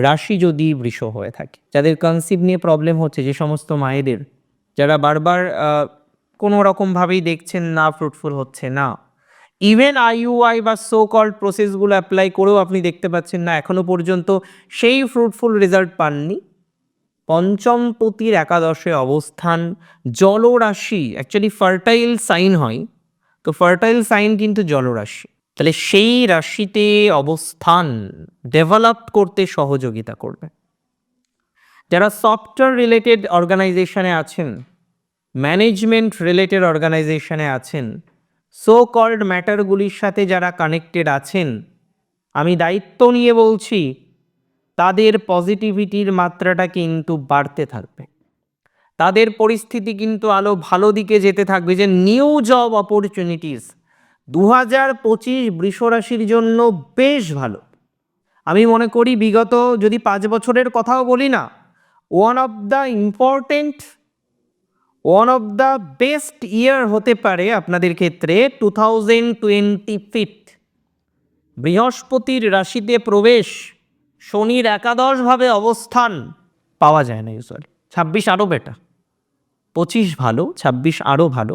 রাশি যদি বৃষ হয়ে থাকে, যাদের কনসিভ নিয়ে প্রবলেম হচ্ছে, যে সমস্ত মায়েদের যারা বারবার কোনো রকমভাবেই দেখছেন না ফ্রুটফুল হচ্ছে না, ইভেন আইইউআই বা সো কল্ড প্রসেসগুলো অ্যাপ্লাই করেও আপনি দেখতে পাচ্ছেন না এখনো পর্যন্ত সেই ফ্রুটফুল রেজাল্ট পাননি, পঞ্চমপতির একাদশে অবস্থান, জলরাশি অ্যাকচুয়ালি ফার্টাইল সাইন হয়, তো ফার্টাইল সাইন কিন্তু জলরাশি, তাহলে সেই রাশিতে অবস্থান ডেভেলপ করতে সহযোগিতা করবে। যারা সফটওয়্যার রিলেটেড অর্গানাইজেশনে আছেন, ম্যানেজমেন্ট রিলেটেড অর্গানাইজেশনে আছেন, সো কল্ড ম্যাটারগুলির সাথে যারা কানেক্টেড আছেন, আমি দায়িত্ব নিয়ে বলছি তাদের পজিটিভিটির মাত্রাটা কিন্তু বাড়তে থাকবে, তাদের পরিস্থিতি কিন্তু আলো ভালো দিকে যেতে থাকবে। যে নিউ জব অপরচুনিটিস 2025 বৃষরাশির জন্য বেশ ভালো। আমি মনে করি বিগত যদি 5 বছরের কথাও বলি না, ওয়ান অফ দ্য বেস্ট ইয়ার হতে পারে আপনাদের ক্ষেত্রে 2025। বৃহস্পতির রাশিতে প্রবেশ, শনির একাদশভাবে অবস্থান পাওয়া যায় না ইউজুয়ালি। 26 আরও বেটার, 25 ভালো, 26 আরও ভালো।